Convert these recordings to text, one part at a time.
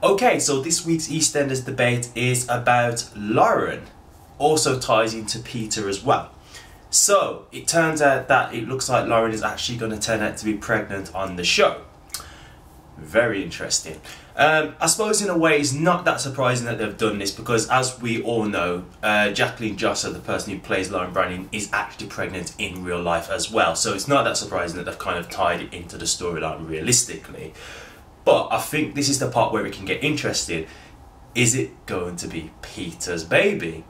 Okay, so this week's Eastenders debate is about Lauren. Also ties into Peter as well. So it turns out that it looks like Lauren is actually going to turn out to be pregnant on the show. Very interesting. I suppose in a way it's not that surprising that they've done this, because as we all know, Jacqueline Jossa, the person who plays Lauren Browning, is actually pregnant in real life as well. So it's not that surprising that they've kind of tied it into the storyline realistically. But I think this is the part where it can get interesting. Is it going to be Peter's baby?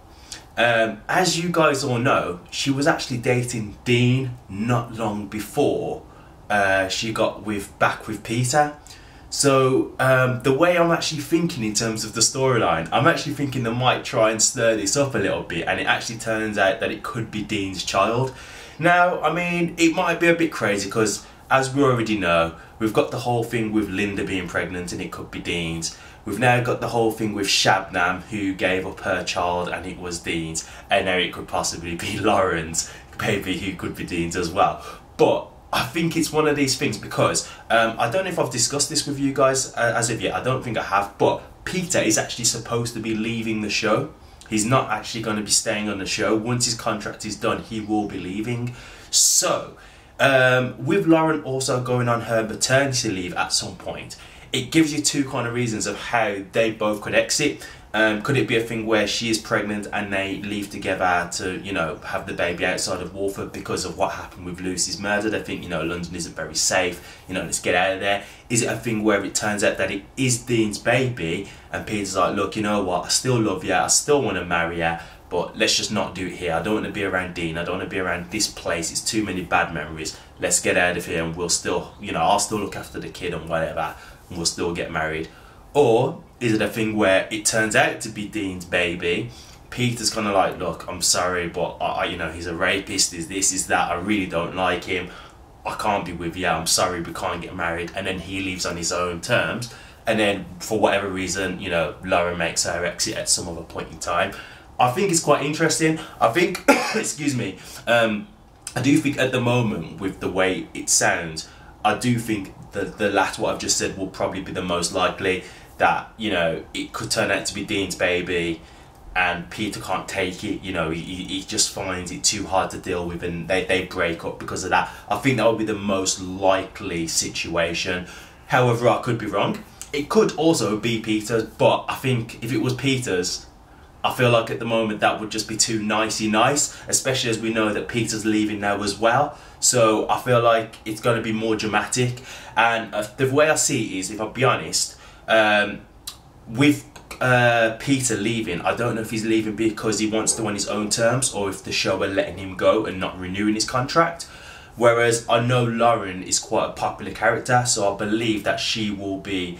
As you guys all know, she was actually dating Dean not long before she got back with Peter. So the way I'm actually thinking in terms of the storyline, I'm actually thinking they might try and stir this up a little bit, and it actually turns out that it could be Dean's child. Now, I mean, it might be a bit crazy because, as we already know, we've got the whole thing with Linda being pregnant and it could be Dean's. We've now got the whole thing with Shabnam, who gave up her child and it was Dean's. And now it could possibly be Lauren's baby, who could be Dean's as well. But I think it's one of these things because, I don't know if I've discussed this with you guys as of yet. I don't think I have. But Peter is actually supposed to be leaving the show. He's not actually going to be staying on the show. Once his contract is done, he will be leaving. So with Lauren also going on her maternity leave at some point, it gives you two kind of reasons of how they both could exit. Could it be a thing where she is pregnant and they leave together to, you know, have the baby outside of Walford because of what happened with Lucy's murder? They think, you know, London isn't very safe, you know, let's get out of there. Is it a thing where it turns out that it is Dean's baby and Peter's like, look, you know what, I still love you, I still want to marry you, but let's just not do it here. I don't want to be around Dean. I don't want to be around this place. It's too many bad memories. Let's get out of here and we'll still, you know, I'll still look after the kid and whatever, and we'll still get married. Or is it a thing where it turns out to be Dean's baby? Peter's kind of like, look, I'm sorry, but you know, he's a rapist, he's this, he's that, I really don't like him. I can't be with you, I'm sorry, we can't get married. And then he leaves on his own terms. And then for whatever reason, you know, Lauren makes her exit at some other point in time. I think it's quite interesting. I think, excuse me, I do think at the moment, with the way it sounds, I do think that the latter, what I've just said, will probably be the most likely. That, you know, it could turn out to be Dean's baby and Peter can't take it, you know, he just finds it too hard to deal with and they break up because of that. I think that would be the most likely situation. However, I could be wrong. It could also be Peter's, but I think if it was Peter's, I feel like at the moment that would just be too nicey nice, especially as we know that Peter's leaving now as well. So I feel like it's going to be more dramatic. And the way I see it is, if I'll be honest, with Peter leaving, I don't know if he's leaving because he wants to on his own terms or if the show are letting him go and not renewing his contract. Whereas I know Lauren is quite a popular character, so I believe that she will be,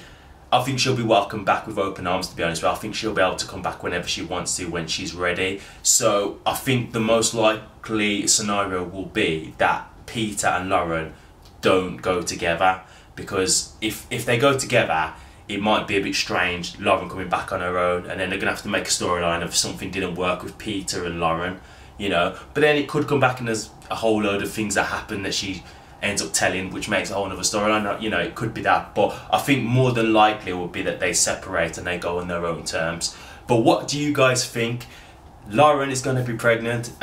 I think she'll be welcomed back with open arms, to be honest, but I think she'll be able to come back whenever she wants to, when she's ready. So I think the most likely scenario will be that Peter and Lauren don't go together, because if they go together, it might be a bit strange, Lauren coming back on her own, and then they're going to have to make a storyline of something didn't work with Peter and Lauren, you know. But then it could come back and there's a whole load of things that happen that she ends up telling, which makes a whole other storyline, you know, it could be that. But I think more than likely it would be that they separate and they go on their own terms. But what do you guys think? Lauren is going to be pregnant,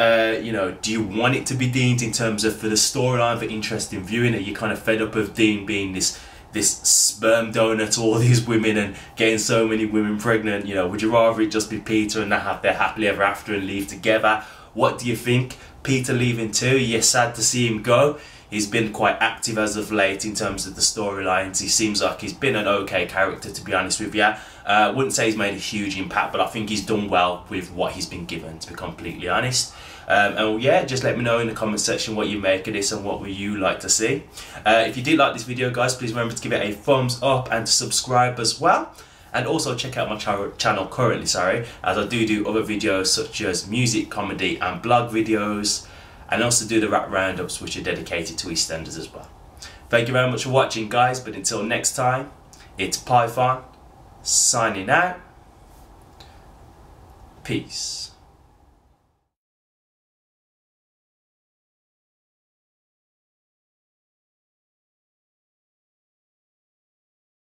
you know, do you want it to be Dean's in terms of for the storyline, for interest in viewing? Are you kind of fed up of Dean being this sperm donor to all these women and getting so many women pregnant? You know, would you rather it just be Peter and they have their happily ever after and leave together? What do you think? Peter leaving too, you're sad to see him go. He's been quite active as of late in terms of the storylines. He seems like he's been an okay character, to be honest with you. Wouldn't say he's made a huge impact, but I think he's done well with what he's been given, to be completely honest. And yeah, just let me know in the comment section what you make of this and what would you like to see. If you did like this video, guys, please remember to give it a thumbs up and to subscribe as well. And also check out my channel currently, as I do other videos such as music, comedy and blog videos, and also do the rap roundups, which are dedicated to Eastenders as well. Thank you very much for watching, guys, but until next time, it's Python signing out. Peace.